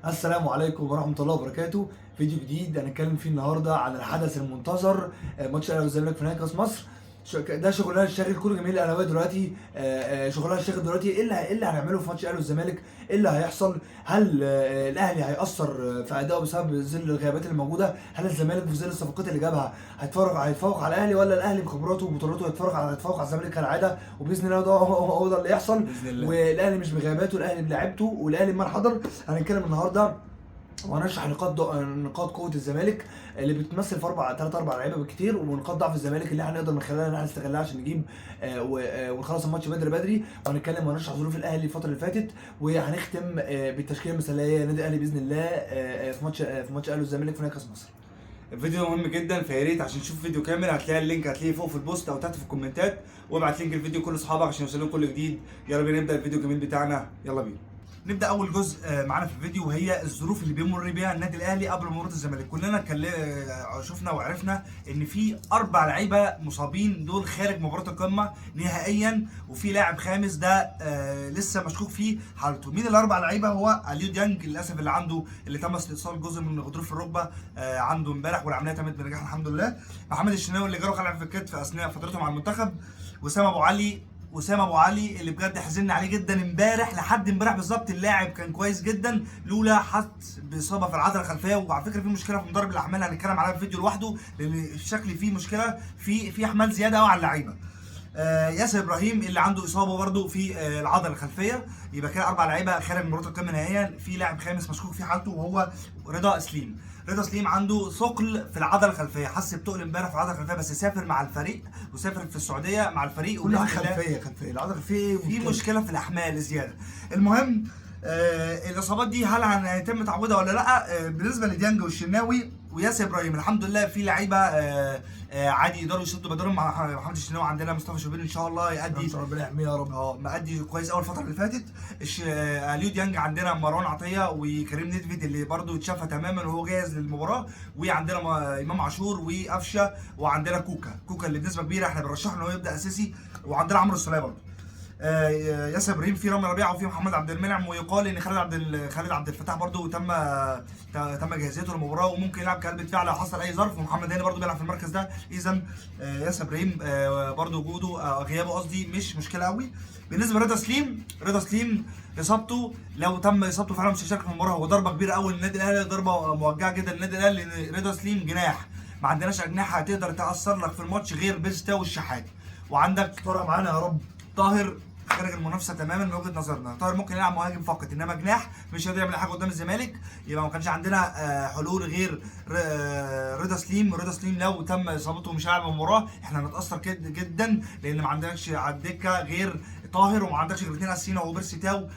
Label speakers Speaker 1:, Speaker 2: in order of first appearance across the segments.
Speaker 1: السلام عليكم ورحمة الله وبركاته. فيديو جديد هنتكلم فيه النهارده عن الحدث المنتظر، ماتش الاهلي والزمالك في نهائي كاس مصر. ده شغلنا الشاغل كل جماهير الاهلاويه دلوقتي. شغلنا الشاغل دلوقتي ايه اللي هنعمله في ماتش الاهلي والزمالك؟ ايه اللي هيحصل؟ هل الاهلي هيأثر في ادائه بسبب ظل الغيابات اللي موجوده؟ هل الزمالك في ظل الصفقات اللي جابها هيتفوق على الاهلي، ولا الاهلي بخبراته وبطولاته هيتفوق على الزمالك كالعاده؟ وباذن الله ده اللي يحصل.
Speaker 2: باذن الله.
Speaker 1: والاهلي مش بغياباته، الاهلي بلاعيبته، والاهلي بمن حضر. هنتكلم النهارده وهنشرح نقاط قوه الزمالك اللي بتمثل في ثلاث اربع لعيبه بالكتير، ونقاط ضعف الزمالك اللي هنقدر من خلالها ان احنا نستغلها عشان نجيب ونخلص الماتش بدري. وهنتكلم وهنشرح ظروف الاهلي الفتره اللي فاتت، وهنختم بالتشكيله المثاليه لنادي الاهلي باذن الله في ماتش الاهلي والزمالك في نهائي كاس مصر.
Speaker 2: الفيديو مهم جدا، فيا ريت عشان تشوف فيديو كامل هتلاقي اللينك، هتلاقيه فوق في البوست او تحت في الكومنتات، وابعت لينك الفيديو لكل اصحابك عشان يوصلهم كل جديد. يلا بينا نبدا الفيديو الجميل بتاعنا، يلا بينا. نبدا اول جزء معانا في الفيديو، وهي الظروف اللي بيمر بيها النادي الاهلي قبل مباراه الزمالك. كلنا شفنا وعرفنا ان في 4 لعيبه مصابين دول خارج مباراه القمه نهائيا، وفي لاعب خامس ده لسه مشكوك فيه حالته. مين الاربع لعيبه؟ هو اليو ديانج للاسف اللي تم استئصال جزء من غضروف الركبه عنده امبارح، والعمليه تمت بنجاح الحمد لله. محمد الشناوي اللي جاله خلع في الكتف اثناء فترته مع المنتخب. وسام ابو علي اللي بجد حزننا عليه جدا امبارح، لحد امبارح بالظبط اللاعب كان كويس جدا، لولا حس باصابه في العضله الخلفيه. وعلى فكره في مشكله في مدرب الاحمال هنتكلم عليها في فيديو لوحده، لان الشكل فيه مشكله في احمال زياده قوي على اللعيبه. ياسر ابراهيم اللي عنده اصابه برده في العضله الخلفيه. يبقى كده 4 لعيبه خارج من مباراه القمه نهائيا. في لاعب خامس مشكوك في حالته وهو رضا سليم عنده ثقل في العضله الخلفيه، حس بتقل امبارح في العضله الخلفيه، بس سافر مع الفريق وسافر في السعوديه مع الفريق.
Speaker 1: كل حاجه خلفيه العضله الخلفيه
Speaker 2: في مشكله في الاحمال الزياده. المهم الاصابات دي هل هيتم تعويضها ولا لا؟ بالنسبه لديانج والشناوي وياسر ابراهيم الحمد لله في لعيبه عادي يقدروا يسدوا بدلهم مع محمد الشناوي. عندنا مصطفى شوبير ان شاء الله يأدي،
Speaker 1: ربنا يحميه يا رب.
Speaker 2: مأدي كويس اول الفتره اللي فاتت. اليو ديانج عندنا مروان عطيه وكريم نيدفيد اللي برده اتشافى تماما وهو جاهز للمباراه. وعندنا امام عاشور وقفشه، وعندنا كوكا اللي بنسبه كبيره احنا بنرشحه ان هو يبدا اساسي. وعندنا عمرو السوليه برده. ياسر ابراهيم، في رامي ربيعه، وفي محمد عبد المنعم، ويقال ان خالد عبد الفتاح برضو تم جاهزيته للمباراه وممكن يلعب كقلب دفاع لو حصل اي ظرف. ومحمد هاني برضو بيلعب في المركز ده. اذا ياسر ابراهيم برضو وجوده غيابه قصدي مش مشكله قوي. بالنسبه لرضا سليم اصابته لو تم اصابته فعلا مش هيشارك في المباراه. هو ضربه كبيره قوي للنادي الاهلي، ضربه موجعه جدا للنادي الاهلي، لان رضا سليم جناح، ما عندناش اجنحه هتقدر تاثر لك في الماتش غير بيستا والشحات. وعندك
Speaker 1: طرق معانا يا رب.
Speaker 2: طاهر خارج المنافسه تماما من وجهه نظرنا. طاهر ممكن يلعب مهاجم فقط، انما جناح مش هيقدر يعمل حاجه قدام الزمالك. يبقى ما كانش عندنا حلول غير رضا سليم لو تم اصابته مش هيلعب المباراه. احنا هنتاثر جدا لان ما عندكش على الدكه غير طاهر، وما عندكش غير 2 اساسيين هو بيرسي تاو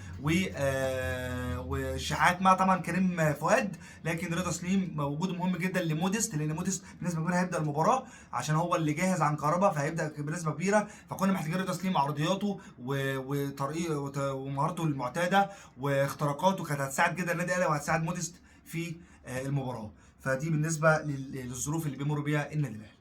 Speaker 2: والشحات مع طبعا كريم فؤاد. لكن رضا سليم وجوده مهم جدا لموديست، لان موديست بنسبه كبيره هيبدا المباراه عشان هو اللي جاهز عن كهربا، فهيبدا بنسبه كبيره. فكنا محتاجين رضا سليم، عرضياته وطريقه ومهارته المعتاده واختراقاته كانت هتساعد جدا النادي الاهلي وهتساعد موديست في المباراه. فدي بالنسبه للظروف اللي بيمر بيها النادي الاهلي.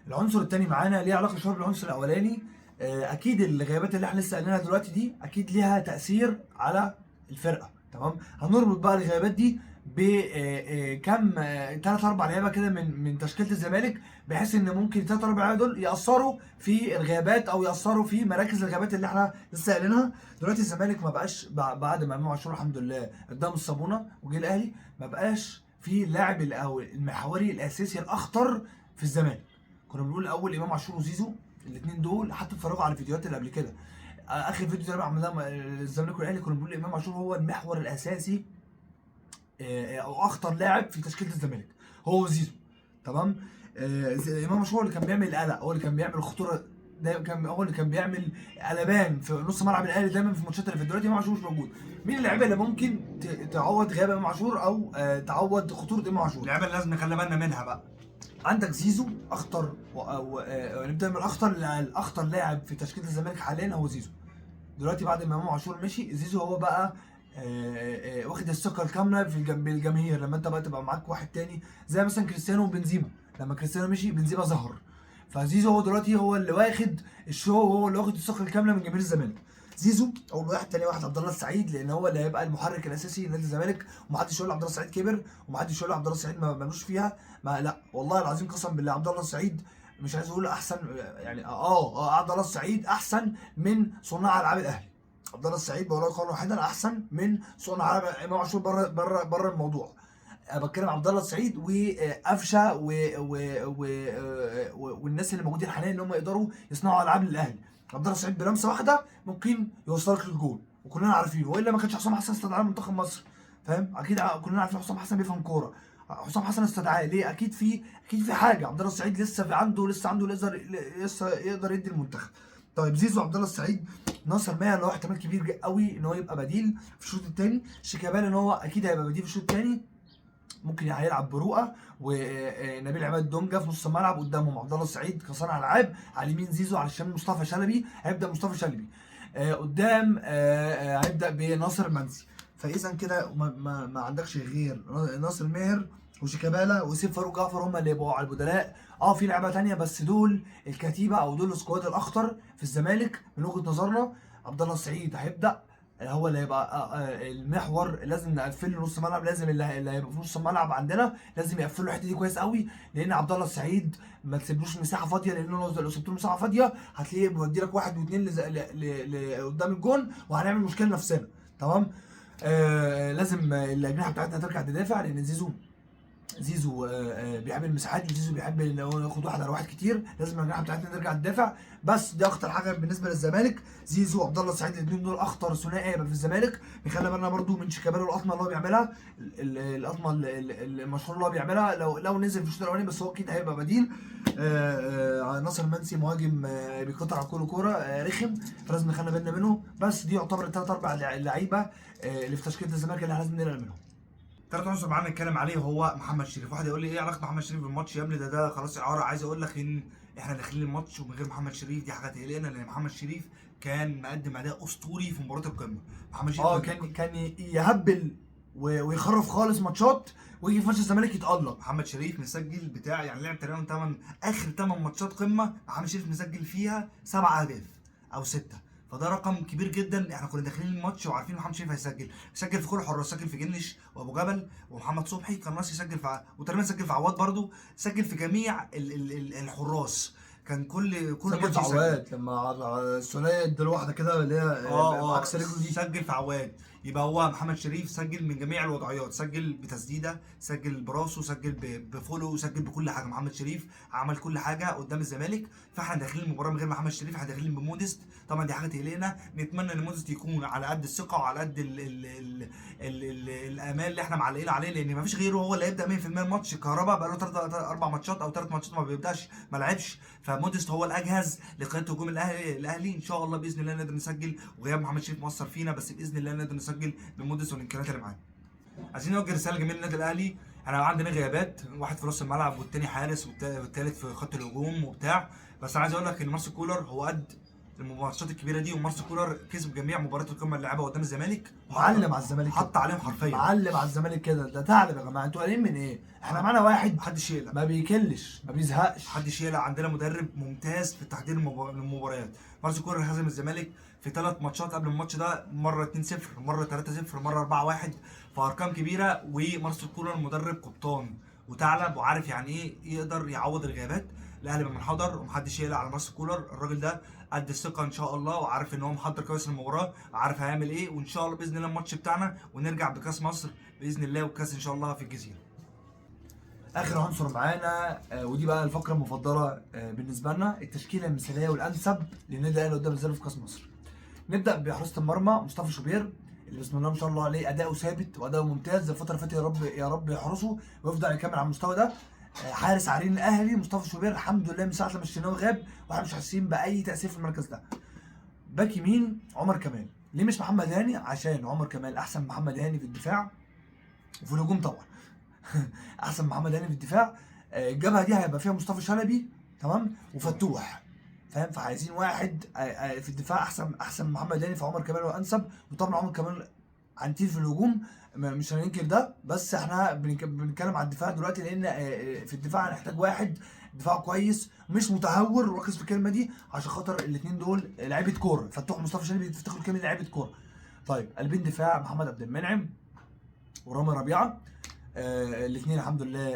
Speaker 1: العنصر الثاني معانا ليه علاقه شويه بالعنصر الاولاني. اكيد الغيابات اللي احنا لسه قايلينها دلوقتي دي اكيد ليها تاثير على الفرقه، تمام. هنربط بقى الغيابات دي بكم 3 4 لعيبه كده من تشكيله الزمالك، بحيث ان ممكن 3 4 لعيبه دول ياثروا في الغيابات او ياثروا في مراكز الغيابات اللي احنا لسه قايلينها. دلوقتي الزمالك ما بقاش بعد ما امام عاشور الحمد لله قدام الصابونه وجه الاهلي، ما بقاش في اللاعب او المحوري الاساسي الاخطر في الزمالك. كنا بنقول الاول امام عاشور وزيزو، الاثنين دول حتى اتفرجوا على الفيديوهات اللي قبل كده. اخر فيديو تقريبا عملناه الزمالك والاهلي كنا بنقول امام عاشور هو المحور الاساسي او اخطر لاعب في تشكيله الزمالك، هو وزيزو، تمام. امام عاشور هو اللي كان بيعمل القلق، هو اللي كان بيعمل الخطوره، هو اللي كان بيعمل قلبان في نص ملعب الاهلي دايما في الماتشات اللي في. دلوقتي امام عاشور مش موجود. مين اللعيبه اللي ممكن تعوض غياب امام عاشور او تعوض خطوره امام عاشور؟
Speaker 2: اللعيبه اللي لازم نخلي بالنا منها بقى،
Speaker 1: عندك زيزو اخطر نبدا من الاخطر لاعب في تشكيله الزمالك حاليا هو زيزو. دلوقتي بعد ما امام عاشور مشي، زيزو هو بقى واخد الثقه الكامله في الجماهير. لما انت بقى تبقى معاك واحد تاني زي مثلا كريستيانو وبنزيما، لما كريستيانو مشي بنزيما ظهر، فزيزو هو دلوقتي هو اللي واخد الشو، هو اللي واخد الثقه الكامله من جماهير الزمالك. زيزو اول واحد، تاني واحد عبد الله السعيد، لان هو اللي هيبقى المحرك الاساسي لنادي الزمالك، ومحدش يقول عبد الله السعيد كبر، ومحدش يقول عبد الله السعيد ملوش فيها، ما لا والله العظيم قسما بالله عبد الله السعيد مش عايز اقول احسن يعني عبد الله السعيد احسن من صناع العاب الاهلي. عبد الله السعيد بقول لك قولا واحدا احسن من صناع العاب امام عاشور، بره الموضوع. انا بتكلم عبد الله السعيد وقفشه والناس اللي موجودين حاليا اللي هم يقدروا يصنعوا العاب للاهلي. عبد الله السعيد بلمسه واحده ممكن يوصلك للجول، وكلنا عارفينه، والا ما كانش حسام حسن استدعاه منتخب مصر. فاهم؟ اكيد كلنا عارفين حسام حسن بيفهم كوره. حسام حسن استدعاه ليه؟ اكيد في حاجه. عبد الله السعيد لسه عنده لسه يقدر يدي المنتخب. طيب زيزو وعبد الله السعيد، ناصر ماهر له احتمال كبير قوي ان هو يبقى بديل في الشوط الثاني، شيكابالا ان هو اكيد هيبقى بديل في الشوط الثاني، ممكن هيلعب برؤى ونبيل عماد دونجا في نص الملعب، قدامهم عبد الله السعيد كصانع العاب، على اليمين زيزو، على الشمال مصطفى شلبي. هيبدا مصطفى شلبي قدام، هيبدا بناصر منسي. فاذا كده ما عندكش غير ناصر ماهر وشيكابالا وسيف فاروق جعفر، هم اللي يبقوا على البدلاء. في لعبه ثانيه، بس دول الكتيبه او دول السكواد الاخطر في الزمالك من وجهه نظرنا. عبد الله السعيد هيبدا، هو اللي هيبقى المحور، لازم نقفل له نص الملعب، لازم اللي هيبقى في نص الملعب عندنا لازم يقفل له الحته دي كويس قوي، لان عبد الله السعيد ما تسيبلوش مساحه فاضيه، لانه لو سبت له مساحه فاضيه هتلاقيه بيودي لك واحد واثنين قدام الجون، وهنعمل مشكله لنفسنا. تمام؟ لازم الاجنحه بتاعتنا ترجع تدافع، لان زيزو بيحب المساحات، زيزو بيحب ان هو ياخد واحد على واحد كتير، لازم الجناح بتاعتنا ترجع تدافع. بس دي اخطر حاجه بالنسبه للزمالك، زيزو وعبد الله السعيد الاثنين دول اخطر ثنائي هيبقى في الزمالك. نخلي بالنا برده من شيكابالا والقطمه اللي هو بيعملها، القطمه المشهوره اللي هو بيعملها لو نزل في الشوط الاولاني، بس هو اكيد هيبقى بديل. ناصر منسي مهاجم بيقطع على كل كوره رخم، فلازم نخلي بالنا منه. بس دي يعتبر الثلاث اربع لعيبه اللي في تشكيله الزمالك اللي احنا لازم نقلق منهم.
Speaker 2: ثالث عنصر معانا نتكلم عليه هو محمد شريف. واحد يقول لي ايه علاقه محمد شريف بالماتش يا ابني؟ ده خلاص اعاره. عايز اقول لك ان احنا داخلين الماتش ومن غير محمد شريف، دي حاجه تقلقنا، لان محمد شريف كان مقدم اداء اسطوري في مباراه القمه. محمد شريف
Speaker 1: كان يهبل ويخرف خالص ماتشات، ويجي في ماتش الزمالك يتألق.
Speaker 2: محمد شريف مسجل بتاع يعني لعب تقريبا اخر 8 ماتشات قمه محمد شريف مسجل فيها 7 اهداف او 6، فده رقم كبير جدا. احنا كنا داخلين الماتش وعارفين محمد شريف هيسجل في كل حراس، سجل في جنش وابو جبل ومحمد صبحي، كان ناقص يسجل وتقريبا سجل في عواد برده، سجل في جميع الحراس، كان كل
Speaker 1: ماتش عواد لما الثنائيه ادى واحده كده اللي هي عكس رجله دي،
Speaker 2: سجل في عواد. يبقى هو محمد شريف سجل من جميع الوضعيات، سجل بتسديده، سجل براسه، سجل بفولو، سجل بكل حاجه. محمد شريف عمل كل حاجه قدام الزمالك، فاحنا داخلين المباراه من غير محمد شريف، احنا داخلين بموديست. طبعا دي حاجه تقلقنا، نتمنى ان موديست يكون على قد الثقه وعلى قد الامال اللي احنا معلقين عليه، لان مفيش غيره هو اللي هيبدا 100% الماتش. كهربا بقى له 4 ماتشات او 3 ماتشات ما بيبداش، ما لعبش، فموديست هو الاجهز لقياده هجوم الاهلي. ان شاء الله باذن الله نقدر نسجل، وغياب محمد شريف مؤثر فينا، بس باذن الله نقدر نسجل بموديست والامكانيات اللي معانا. عايزين نوجه رساله جميله للنادي الاهلي. احنا عندنا غيابات، واحد في نص الملعب والتاني حارس والتالت في خط الهجوم وبتاع، بس انا عايز اقول لك ان مارسيل كولر هو قد الماتشات الكبيره دي، ومارسيل كولر كسب جميع مباريات القمه اللي لعبها قدام الزمالك،
Speaker 1: معلم على الزمالك،
Speaker 2: حط عليهم حرفيا،
Speaker 1: معلم على الزمالك كده. ده ثعلب يا جماعه، انتوا قايلين من ايه؟ احنا معانا واحد
Speaker 2: محدش يقلق،
Speaker 1: ما بيكلش، ما بيزهقش،
Speaker 2: محدش يقلق. عندنا مدرب ممتاز في تحضير المباريات. مارسيل كولر هزم الزمالك في 3 ماتشات قبل الماتش ده، مره 2-0، مره 3-0، مره 4-1، فارقام كبيره. ومارسيل كولر مدرب قبطان وثعلب، وعارف يعني ايه يقدر يعوض الغيابات. الاهلي منحدر ومحدش يقلق على مارسيل كولر، الراجل ده قد الثقه ان شاء الله، وعارف ان هو محضر كويس المباراه، وعارف هيعمل ايه، وان شاء الله باذن الله الماتش بتاعنا ونرجع بكاس مصر باذن الله، والكاس ان شاء الله في الجزيره.
Speaker 1: اخر عنصر معانا ودي بقى الفقره المفضله بالنسبه لنا، التشكيله المثاليه والانسب للنادي الاهلي قدام الزمالك في كاس مصر. نبدا بحراسه المرمى مصطفى شوبير، اللي بسم الله ما شاء الله عليه اداؤه ثابت واداؤه ممتاز الفتره اللي فاتت، يا رب يا رب يحرسه ويفضل يكمل على المستوى ده. حارس عرين الاهلي مصطفى شوبير، الحمد لله من ساعه لما الشناوي غاب واحنا مش حاسين باي تاثير في المركز ده. باك يمين عمر كمال، ليه مش محمد هاني؟ عشان عمر كمال احسن من محمد هاني في الدفاع وفي الهجوم طبعا. احسن من محمد هاني في الدفاع. الجبهه دي هيبقى فيها مصطفى شلبي تمام وفتوح، فاهم؟ فعايزين واحد في الدفاع احسن من محمد هاني، فعمر كمال هو انسب. وطبعا عمر كمال عنتيل في الهجوم، مش هننكر ده، بس احنا بنتكلم على الدفاع دلوقتي، لان في الدفاع هنحتاج واحد دفاع كويس مش متهور، وركز في الكلمه دي عشان خاطر الاثنين دول لعيبه كوره. فتوح مصطفى شلبي بيفتكروا الكلمه دي لعيبه كوره. طيب قلبين دفاع محمد عبد المنعم ورامي ربيعه، الاثنين الحمد لله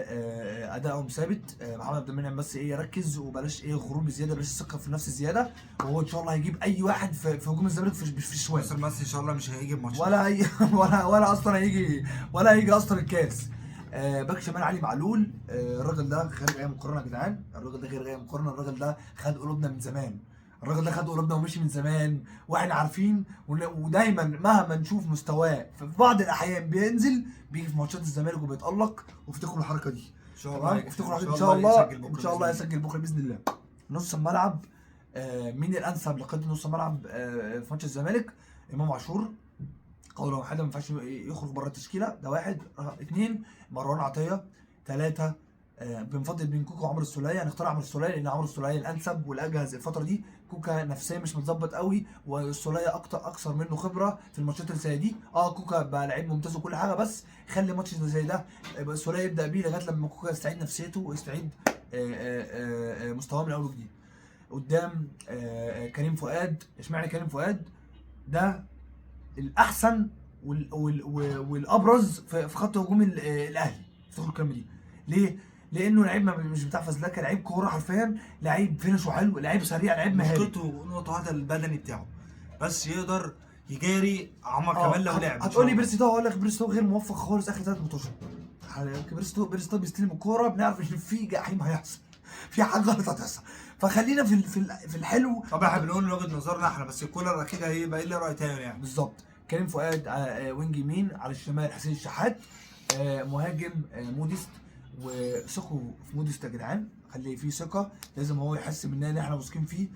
Speaker 1: ادائهم ثابت. محمد عبد المنعم بس ايه يركز وبلاش ايه غرور بزياده، بلاش الثقه في النفس الزياده، وهو ان شاء الله هيجيب اي واحد في هجوم الزمالك في الشوال.
Speaker 2: ناصر مصر ان شاء الله مش هيجي الماتش
Speaker 1: ولا هي ولا اصلا هيجي اصلا الكاس. باك شمال علي معلول، الراجل ده خارج اي مقارنه يا جدعان، الراجل ده غير اي مقارنه، الراجل ده خد قلوبنا من زمان، الراجل ده خد قلوبنا ومشي من زمان واحنا عارفين، ودايما مهما نشوف مستواه في بعض الاحيان بينزل، بيجي في ماتشات الزمالك وبيتالق. وافتكروا الحركه دي
Speaker 2: ان شاء الله،
Speaker 1: افتكروا ان شاء الله ان شاء الله يسجل بكره باذن الله. نص الملعب، مين الانسب لقياده نص الملعب في ماتش الزمالك؟ امام عاشور قولا واحدا، ما ينفعش يخرج بره التشكيله، ده واحد. اثنين مروان عطيه. ثلاثه بنفضل بين كوكا وعمرو السوليه، هنختار عمرو السوليه لان عمرو السوليه الانسب والاجهز الفتره دي. كوكا نفسيا مش متظبط قوي، والسوليه اكثر منه خبره في الماتشات اللي زي دي. كوكا بقى لعيب ممتاز وكل حاجه، بس خلي ماتش زي ده السوليه يبدا بيه لغايه لما كوكا يستعيد نفسيته ويستعيد مستواه من اول وجديد. قدام كريم فؤاد. اشمعنى كريم فؤاد؟ ده الاحسن والابرز في خط هجوم الاهلي، افتكروا الكلمه دي. ليه؟ لانه لعيب مش بتاع فزلكه، لعيب كوره حرفيا، لعيب فينشه حلو، لعيب سريع، لعيب مهاري.
Speaker 2: مشكلته نقطه واحده البدني بتاعه، بس يقدر يجاري عمر كمال لو لعب.
Speaker 1: هتقول لي بيرسي تاو، هقول لك بيرسي تاو غير موفق خالص اخر 3 ماتشات. بيرسي تاو بيستلم الكوره بنعرف ان في جحيم هيحصل، في حاجه غلط هتحصل. فخلينا في الحلو.
Speaker 2: طبعا احنا بنقول من وجهه نظرنا احنا، بس الكولر اكيد هيبقى ليه راي تاني يعني.
Speaker 1: بالظبط. كريم فؤاد وينج يمين، على الشمال حسين الشحات، مهاجم موديست. وثقوا في موديست يا جدعان، خلي فيه ثقه، لازم هو يحس مننا ان احنا واثقين فيه.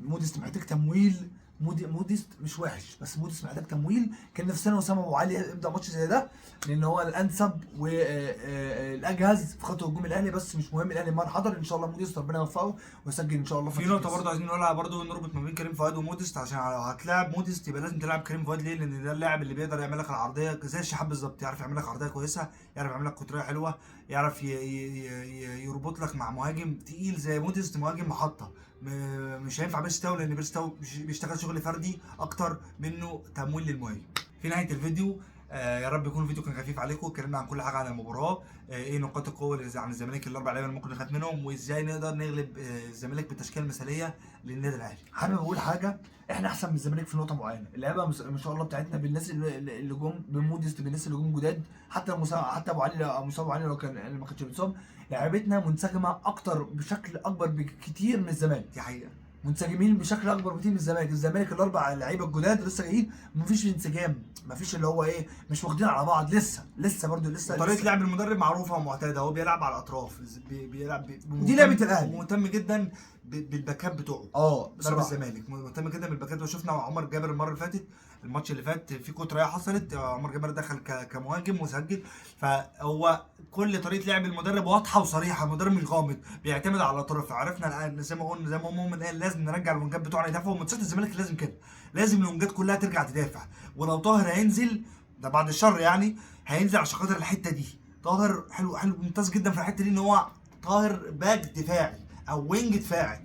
Speaker 1: موديست محتاج تمويل، موديست مش وحش، بس موديست محتاج تمويل. كان نفسنا وسام ابو علي يبدا ماتش زي ده، لان هو الانسب والاجهز في خط هجوم الاهلي، بس مش مهم الاهلي ما حضر. ان شاء الله موديست ربنا يوفقه ويسجل ان شاء الله.
Speaker 2: في نقطه برضه عايزين نقولها برضه، نربط ما بين كريم فؤاد وموديست، عشان لو هتلاعب موديست يبقى لازم تلعب كريم فؤاد. ليه؟ لان ده اللاعب اللي بيقدر يعمل لك العرضيه زي الشحات بالظبط، يعرف يعمل لك عرضيه كويسه، يعرف يعمل لك قطريه حلوه، يعرف يربط لك مع مهاجم تقيل زي موديست، مهاجم محطه. مش هينفع بيرسي تاو، لان بيرسي تاو بيشتغل شغل فردي اكتر منه تمويل للمهاجم. في نهايه الفيديو يا رب يكون الفيديو كان خفيف عليكم، اتكلمنا عن كل حاجه عن المباراه، ايه نقاط القوه عن الزمالك الاربع لعيبه اللي ممكن نخاف منهم، وازاي نقدر نغلب الزمالك بالتشكيله المثاليه للنادي الاهلي.
Speaker 1: حابب اقول حاجه، احنا احسن من الزمالك في نقطه معينه، اللعيبه ما شاء الله بتاعتنا بالناس اللي جم بموديست، بالناس اللي جم جداد، حتى حتى ابو علي مصاب، ابو علي لو كان ما كانش بيتصاب، لعيبتنا منسجمه اكتر بشكل اكبر بكتير من الزمالك.
Speaker 2: دي حقيقه،
Speaker 1: منسجمين بشكل اكبر بكتير من الزمالك الاربع لعيبه الجداد لسه جايين مفيش انسجام، مفيش اللي هو ايه، مش واخدين على بعض لسه برضه
Speaker 2: طريقه لعب المدرب معروفه ومعتاده، هو بيلعب على الاطراف، بيلعب
Speaker 1: دي لعبه الاهلي،
Speaker 2: مهتم جدا بالباكات بتوعه. ضرب الزمالك مهتم جدا بالباكات، وشفنا عمر جابر المره اللي فاتت، الماتش اللي فات في كوتريه حصلت، عمر جابر دخل كمهاجم وسجل. فهو كل طريقه لعب المدرب واضحه وصريحه، المدرب مش غامض، بيعتمد على الاطراف. عرفنا الان زي ما قلنا، زي ما مؤمن قال، لازم نرجع الونجات بتوعنا يدافعوا. ماتشات الزمالك لازم كده، لازم الونجات كلها ترجع تدافع. ولو طاهر هينزل، ده بعد الشر يعني، هينزل عشان خاطر الحته دي. طاهر حلو ممتاز جدا في الحته دي، ان هو طاهر باك دفاعي او وينج دفاعي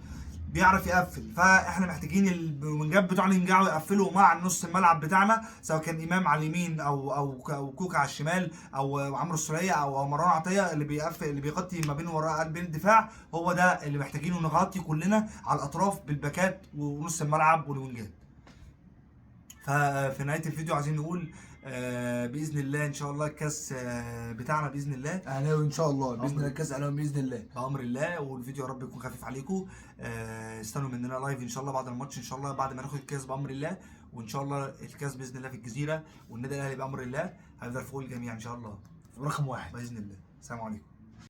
Speaker 2: بيعرف يقفل. فاحنا محتاجين الوينجات بتوعنا ينجحوا يقفلوا مع نص الملعب بتاعنا، سواء كان امام على اليمين او كوكا على الشمال، او عمرو السوليه او مروان عطيه اللي بيقفل، اللي بيغطي ما بين وراء قلبين الدفاع. هو ده اللي محتاجينه، نغطي كلنا على الاطراف بالباكات ونص الملعب والوينجات. ففي نهايه الفيديو عايزين نقول باذن الله ان شاء الله الكاس بتاعنا باذن الله
Speaker 1: اهلاوي ان شاء الله، باذن الله الكاس اهلاوي باذن الله
Speaker 2: بامر الله. والفيديو يا رب يكون خفيف عليكم. استنوا مننا لايف ان شاء الله بعد الماتش، ان شاء الله بعد ما ناخد الكاس بامر الله. وان شاء الله الكاس باذن الله في الجزيره، والنادي الاهلي بامر الله هيفضل فوق الجميع ان شاء الله
Speaker 1: رقم 1
Speaker 2: باذن الله. السلام عليكم.